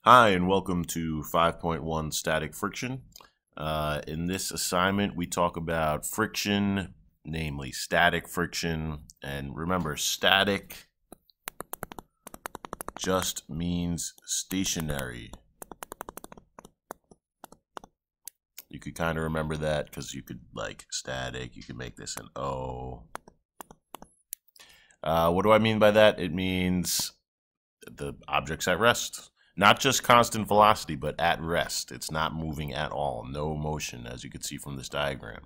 Hi, and welcome to 5.1 Static Friction. In this assignment, we talk about friction, namely static friction. And remember, static just means stationary. You could kind of remember that because you could, like, static, you could make this an O. What do I mean by that? It means the object's at rest. Not just constant velocity, but at rest. It's not moving at all. No motion, as you can see from this diagram.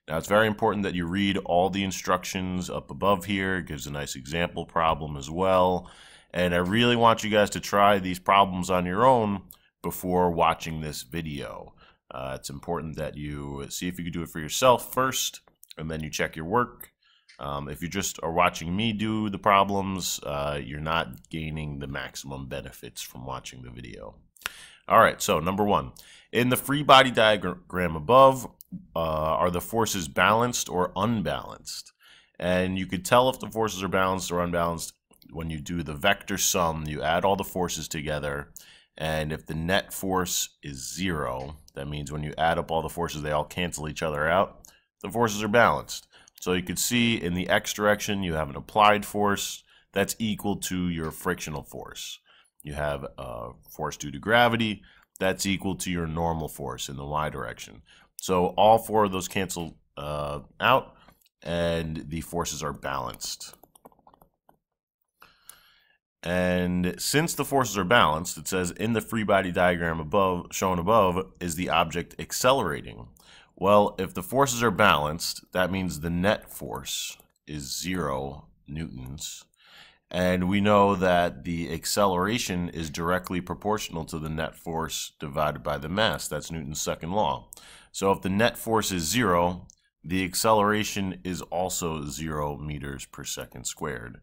Now, it's very important that you read all the instructions up above here. It gives a nice example problem as well. And I really want you guys to try these problems on your own before watching this video. It's important that you see if you can do it for yourself first, and then you check your work. If you just are watching me do the problems, you're not gaining the maximum benefits from watching the video. All right, so number one. In the free body diagram above, are the forces balanced or unbalanced? And you could tell if the forces are balanced or unbalanced when you do the vector sum. You add all the forces together, and if the net force is 0, that means when you add up all the forces, they all cancel each other out. The forces are balanced. So you could see in the x direction, you have an applied force that's equal to your frictional force. You have a force due to gravity that's equal to your normal force in the y direction. So all four of those cancel out, and the forces are balanced. And since the forces are balanced, it says in the free body diagram above, shown above, is the object accelerating? Well, if the forces are balanced, that means the net force is 0 newtons. And we know that the acceleration is directly proportional to the net force divided by the mass. That's Newton's second law. So if the net force is 0, the acceleration is also 0 meters per second squared.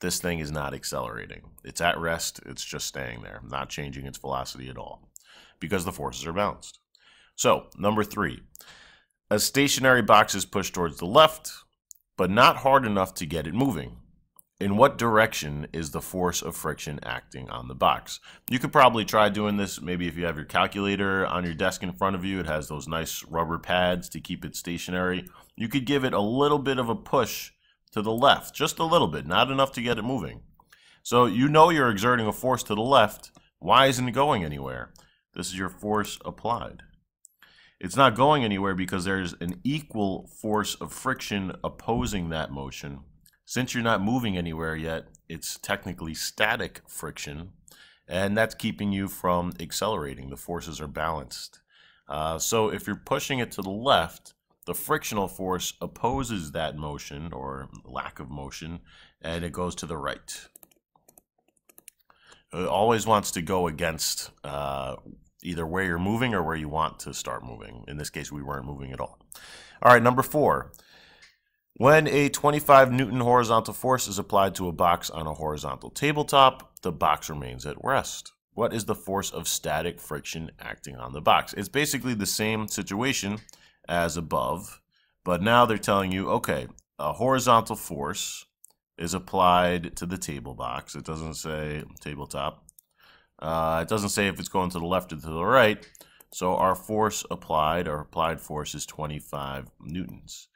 This thing is not accelerating. It's at rest. It's just staying there, not changing its velocity at all, because the forces are balanced. So, number 3. A stationary box is pushed towards the left, but not hard enough to get it moving. In what direction is the force of friction acting on the box? You could probably try doing this. Maybe if you have your calculator on your desk in front of you, it has those nice rubber pads to keep it stationary. You could give it a little bit of a push to the left, just a little bit, not enough to get it moving. So you know you're exerting a force to the left. Why isn't it going anywhere? This is your force applied. It's not going anywhere because there's an equal force of friction opposing that motion. Since you're not moving anywhere yet, it's technically static friction, and that's keeping you from accelerating. The forces are balanced. So if you're pushing it to the left, the frictional force opposes that motion or lack of motion, and it goes to the right. It always wants to go against either where you're moving or where you want to start moving. In this case, we weren't moving at all. All right, number 4. When a 25 Newton horizontal force is applied to a box on a horizontal tabletop, the box remains at rest. What is the force of static friction acting on the box? It's basically the same situation as above, but now they're telling you, okay, a horizontal force is applied to the table box. It doesn't say tabletop. It doesn't say if it's going to the left or to the right. So our force applied, our applied force is 25 newtons.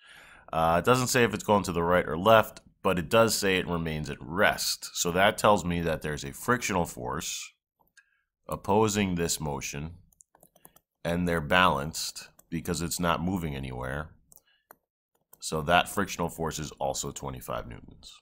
It doesn't say if it's going to the right or left, but it does say it remains at rest. So that tells me that there's a frictional force opposing this motion, and they're balanced because it's not moving anywhere. So that frictional force is also 25 newtons.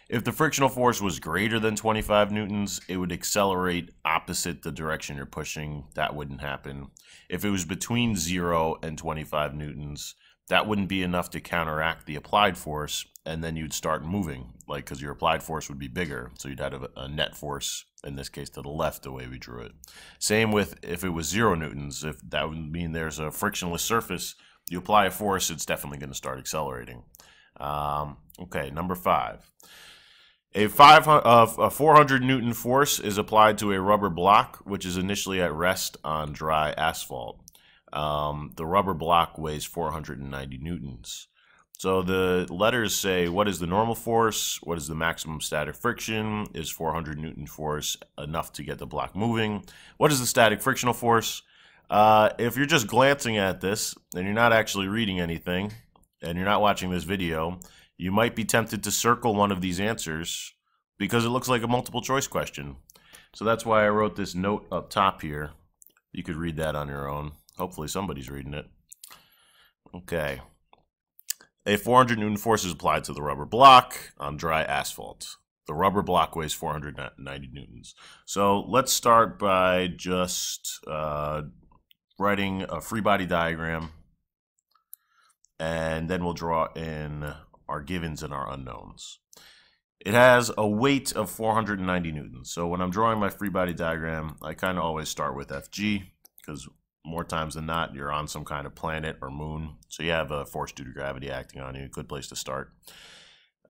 If the frictional force was greater than 25 newtons, it would accelerate opposite the direction you're pushing. That wouldn't happen. If it was between 0 and 25 newtons, that wouldn't be enough to counteract the applied force, and then you'd start moving, like, because your applied force would be bigger, so you'd have a net force, in this case to the left, the way we drew it. Same with if it was 0 newtons. If that would mean there's a frictionless surface, you apply a force, it's definitely going to start accelerating. Okay, number 5. A 400 Newton force is applied to a rubber block, which is initially at rest on dry asphalt. The rubber block weighs 490 newtons. So the letters say, what is the normal force? What is the maximum static friction? Is 400 Newton force enough to get the block moving? What is the static frictional force? If you're just glancing at this and you're not actually reading anything and you're not watching this video, you might be tempted to circle one of these answers because it looks like a multiple choice question. So that's why I wrote this note up top here. You could read that on your own. Hopefully somebody's reading it. Okay. A 400 Newton force is applied to the rubber block on dry asphalt. The rubber block weighs 490 newtons. So let's start by just writing a free body diagram, and then we'll draw in our givens and our unknowns. It has a weight of 490 newtons. So when I'm drawing my free body diagram, I kind of always start with FG because more times than not, you're on some kind of planet or moon. So you have a force due to gravity acting on you. Good place to start.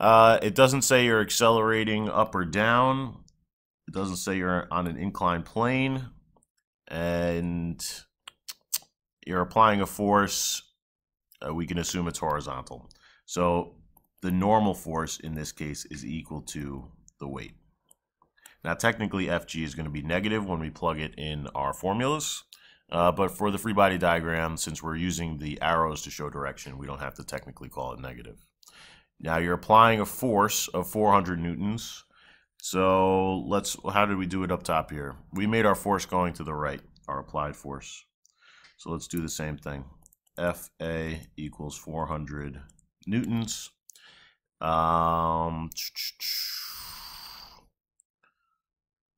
It doesn't say you're accelerating up or down. It doesn't say you're on an inclined plane. And you're applying a force. We can assume it's horizontal. So the normal force in this case is equal to the weight. Now technically FG is going to be negative when we plug it in our formulas. But for the free body diagram, since we're using the arrows to show direction, we don't have to technically call it negative. Now you're applying a force of 400 newtons. So how did we do it up top here? We made our force going to the right, our applied force. So let's do the same thing. FA equals 400 newtons.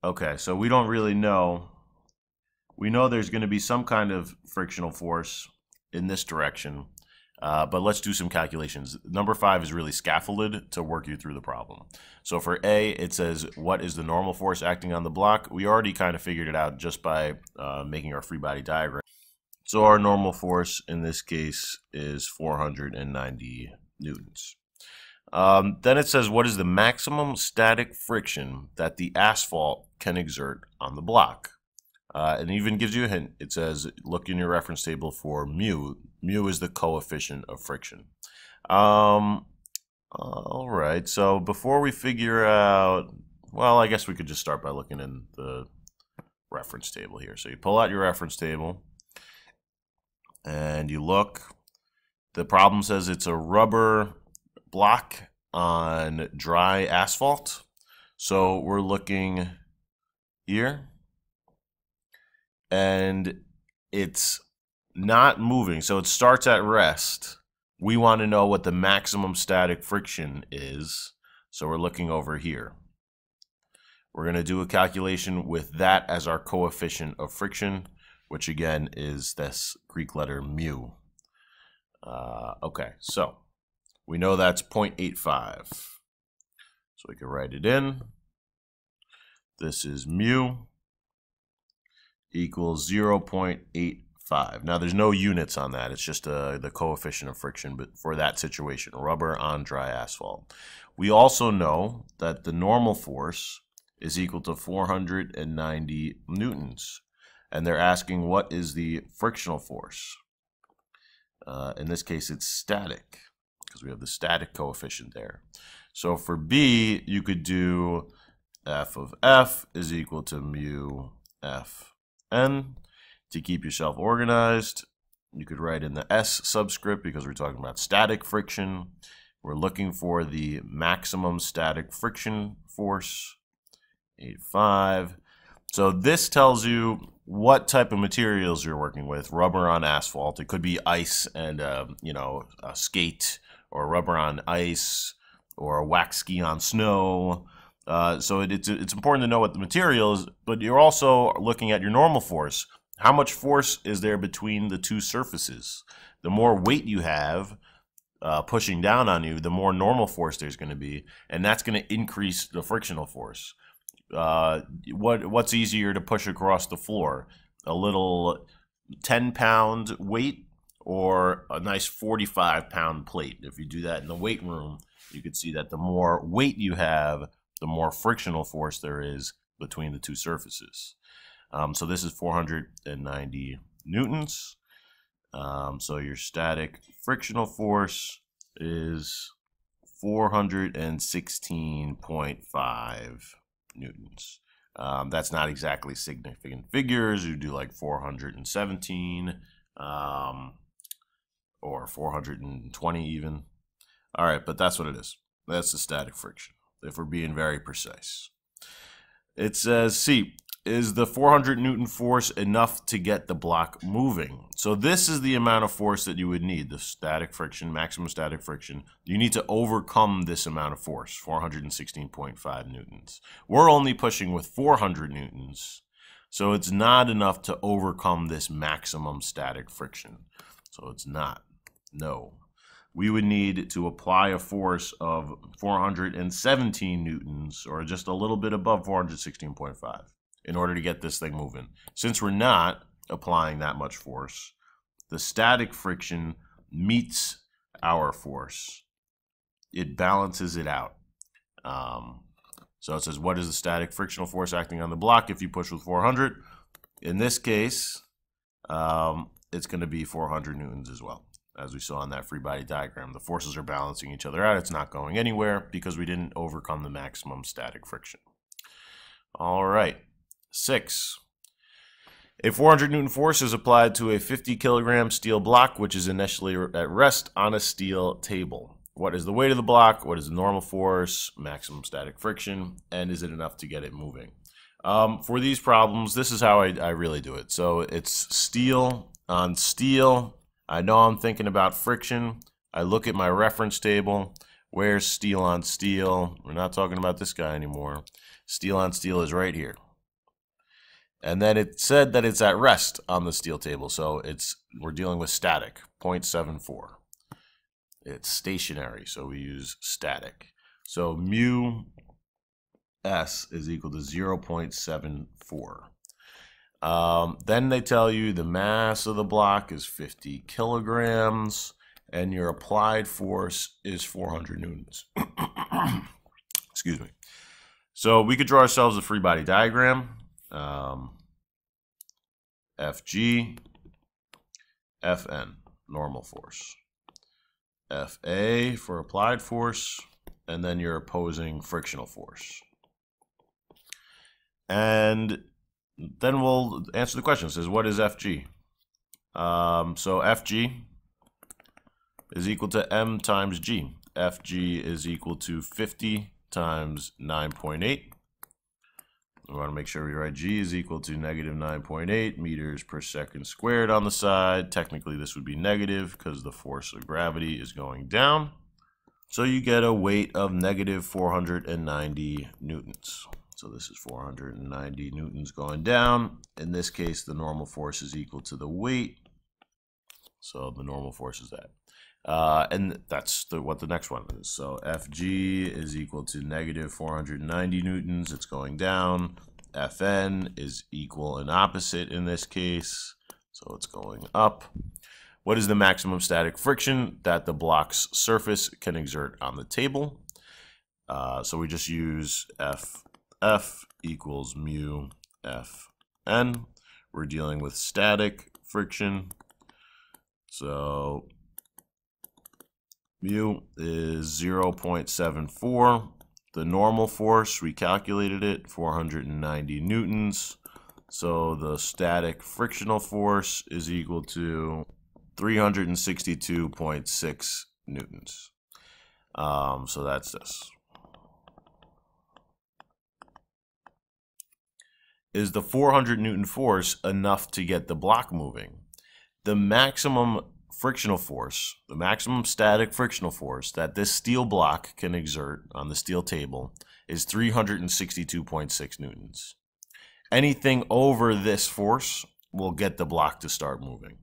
Okay, so we don't really know. We know there's going to be some kind of frictional force in this direction, but let's do some calculations. Number 5 is really scaffolded to work you through the problem. So for A, it says, what is the normal force acting on the block? We already kind of figured it out just by making our free body diagram. So our normal force in this case is 490 newtons. Then it says, what is the maximum static friction that the asphalt can exert on the block? And even gives you a hint. It says, look in your reference table for mu. Mu is the coefficient of friction. All right, so before we figure out, well, I guess we could just start by looking in the reference table here. So you pull out your reference table and you look. The problem says it's a rubber block on dry asphalt. So we're looking here. And it's not moving, so it starts at rest. We want to know what the maximum static friction is, so we're looking over here. We're going to do a calculation with that as our coefficient of friction, which again is this Greek letter mu. Okay, so we know that's 0.85. So we can write it in. This is mu equals 0.85. Now there's no units on that. It's just the coefficient of friction, but for that situation, rubber on dry asphalt. We also know that the normal force is equal to 490 newtons. And they're asking what is the frictional force. In this case, it's static, because we have the static coefficient there. So for B, you could do F of F is equal to mu F N. To keep yourself organized, you could write in the S subscript because we're talking about static friction. We're looking for the maximum static friction force, 85. So this tells you what type of materials you're working with. Rubber on asphalt. It could be ice and a skate, or rubber on ice, or a wax ski on snow. So it's important to know what the material is, but you're also looking at your normal force. How much force is there between the two surfaces? The more weight you have pushing down on you, the more normal force there's going to be, and that's going to increase the frictional force. What's easier to push across the floor? A little 10-pound weight or a nice 45-pound plate? If you do that in the weight room, you could see that the more weight you have, the more frictional force there is between the two surfaces. So this is 490 newtons. So your static frictional force is 416.5 newtons. That's not exactly significant figures. You do like 417 or 420 even. All right, but that's what it is. That's the static friction, if we're being very precise. It says, C, is the 400 Newton force enough to get the block moving? So this is the amount of force that you would need, the static friction, maximum static friction. You need to overcome this amount of force, 416.5 newtons. We're only pushing with 400 newtons, so it's not enough to overcome this maximum static friction. So it's not, no. We would need to apply a force of 417 newtons, or just a little bit above 416.5. in order to get this thing moving. Since we're not applying that much force, the static friction meets our force. It balances it out. So it says, what is the static frictional force acting on the block if you push with 400? In this case, it's going to be 400 newtons as well. As we saw in that Freebody diagram, the forces are balancing each other out. It's not going anywhere because we didn't overcome the maximum static friction. All right. 6. A 400 Newton force is applied to a 50 kilogram steel block, which is initially at rest on a steel table. What is the weight of the block? What is the normal force, maximum static friction, and is it enough to get it moving? For these problems, this is how I really do it. So it's steel on steel. I know I'm thinking about friction. I look at my reference table. Where's steel on steel? We're not talking about this guy anymore. Steel on steel is right here. And then it said that it's at rest on the steel table, so we're dealing with static, 0.74. It's stationary, so we use static. So mu s is equal to 0.74. Then they tell you the mass of the block is 50 kilograms, and your applied force is 400 newtons. Excuse me. So we could draw ourselves a Freebody diagram. FG, Fn, normal force. Fa for applied force, and then your opposing frictional force. And then we'll answer the question. It says, what is Fg? So Fg is equal to m times g. Fg is equal to 50 times 9.8. We want to make sure we write g is equal to negative 9.8 meters per second squared on the side. Technically, this would be negative because the force of gravity is going down. So you get a weight of negative 490 newtons. So this is 490 newtons going down. In this case, the normal force is equal to the weight. So the normal force is that. And that's what the next one is. So Fg is equal to negative 490 newtons. It's going down. Fn is equal and opposite in this case. So it's going up. What is the maximum static friction that the block's surface can exert on the table? So we just use F equals mu Fn. We're dealing with static friction. So mu is 0.74. The normal force, we calculated it, 490 newtons. So the static frictional force is equal to 362.6 newtons. So that's this. Is the 400 Newton force enough to get the block moving? The maximum frictional force, the maximum static frictional force that this steel block can exert on the steel table is 362.6 newtons. Anything over this force will get the block to start moving.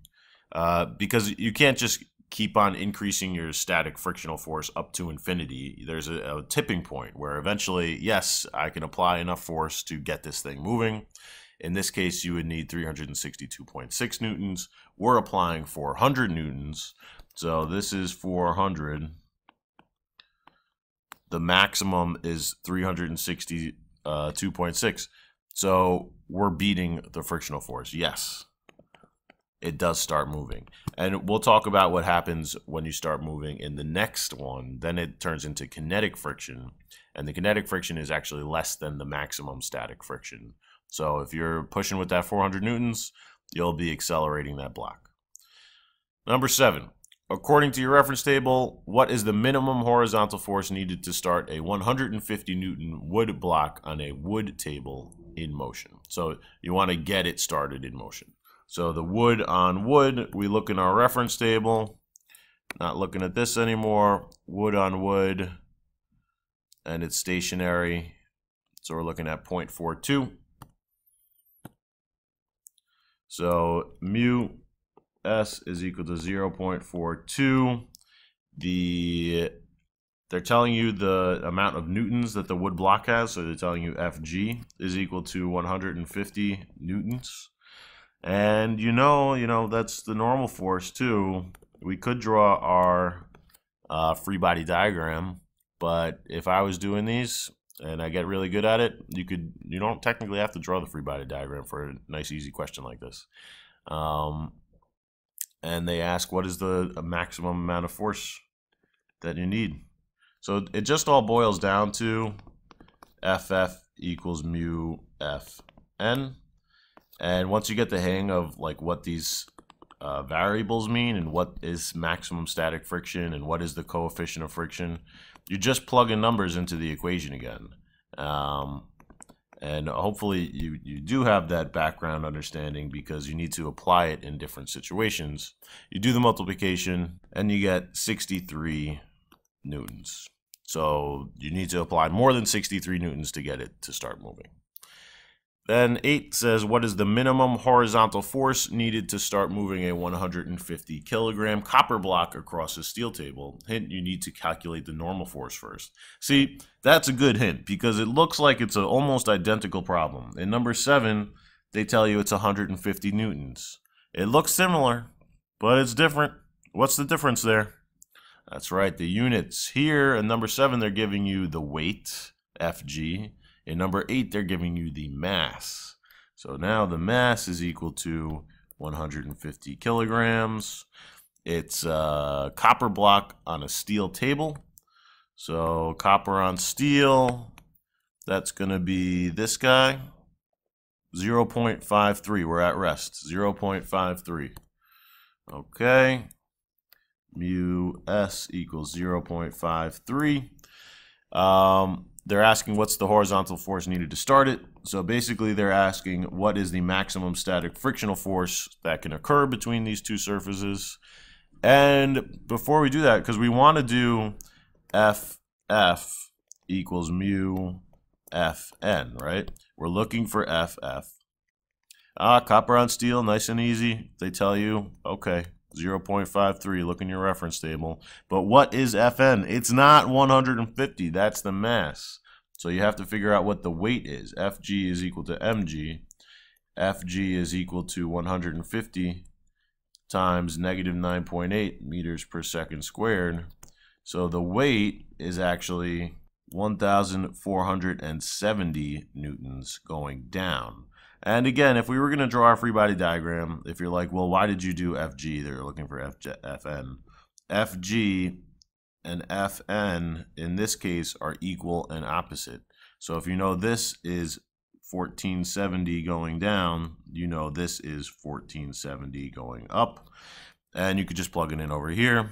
Because you can't just keep on increasing your static frictional force up to infinity. There's a tipping point where eventually, yes, I can apply enough force to get this thing moving. In this case, you would need 362.6 newtons. We're applying 400 newtons. So this is 400. The maximum is 362.6. So we're beating the frictional force, yes. it does start moving. And we'll talk about what happens when you start moving in the next one. Then it turns into kinetic friction, and the kinetic friction is actually less than the maximum static friction. So if you're pushing with that 400 newtons, you'll be accelerating that block. Number 7, according to your reference table, what is the minimum horizontal force needed to start a 150 Newton wood block on a wood table in motion? So you want to get it started in motion. So the wood on wood, we look in our reference table, not looking at this anymore, wood on wood, and it's stationary. So we're looking at 0.42. So mu S is equal to 0.42. They're telling you the amount of newtons that the wood block has, so they're telling you Fg is equal to 150 newtons. And you know that's the normal force too. We could draw our free-body diagram, but if I was doing these and I get really good at it, you don't technically have to draw the free-body diagram for a nice easy question like this. And they ask, what is the maximum amount of force that you need? So it just all boils down to Ff equals mu Fn. And once you get the hang of like what these variables mean and what is maximum static friction and what is the coefficient of friction, you just plug in numbers into the equation again. And hopefully you do have that background understanding, because you need to apply it in different situations. You do the multiplication and you get 63 newtons. So you need to apply more than 63 newtons to get it to start moving. Then 8 says, what is the minimum horizontal force needed to start moving a 150 kilogram copper block across a steel table? Hint, you need to calculate the normal force first. See, that's a good hint, because it looks like it's an almost identical problem. In number 7, they tell you it's 150 newtons. It looks similar, but it's different. What's the difference there? That's right, the units. Here in number 7, they're giving you the weight, Fg. In number 8, they're giving you the mass. So now the mass is equal to 150 kilograms. It's a copper block on a steel table. So copper on steel, that's going to be this guy, 0.53. We're at rest, 0.53. Okay. Mu S equals 0.53. They're asking what's the horizontal force needed to start it. So basically they're asking what is the maximum static frictional force that can occur between these two surfaces. And before we do that, because we want to do FF equals mu Fn, right? We're looking for FF. Copper on steel, nice and easy. They tell you, okay, 0.53, look in your reference table. But what is Fn? It's not 150, that's the mass. So you have to figure out what the weight is. Fg is equal to mg. Fg is equal to 150 times negative 9.8 meters per second squared. So the weight is actually 1,470 newtons going down. And again, if we were going to draw our free body diagram, if you're like, well, why did you do Fg? They're looking for Fn. Fg and Fn in this case are equal and opposite. So if you know this is 1470 going down, you know this is 1470 going up. And you could just plug it in over here.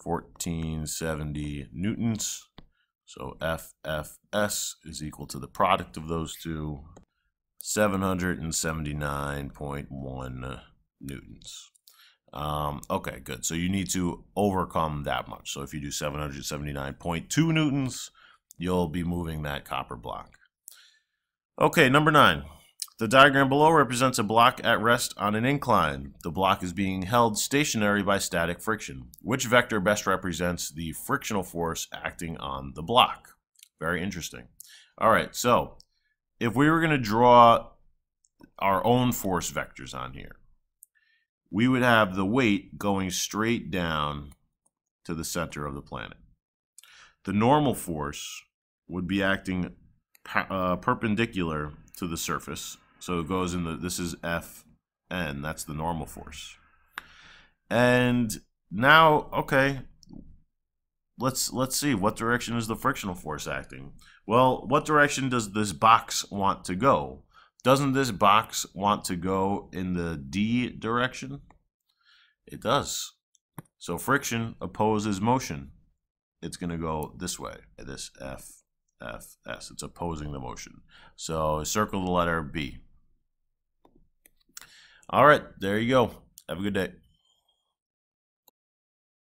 1470 newtons. So FFS is equal to the product of those two, 779.1 newtons. Okay, good. So you need to overcome that much. So if you do 779.2 newtons, you'll be moving that copper block. Okay, number 9. The diagram below represents a block at rest on an incline. The block is being held stationary by static friction. Which vector best represents the frictional force acting on the block? Very interesting. All right, so if we were going to draw our own force vectors on here, we would have the weight going straight down to the center of the planet. The normal force would be acting perpendicular to the surface. So it goes in this is F N. That's the normal force. And now, okay, let's see, what direction is the frictional force acting? Well, what direction does this box want to go? Doesn't this box want to go in the D direction? It does. So friction opposes motion. It's going to go this way, this F, F, S. It's opposing the motion. So circle the letter B. All right, there you go. Have a good day.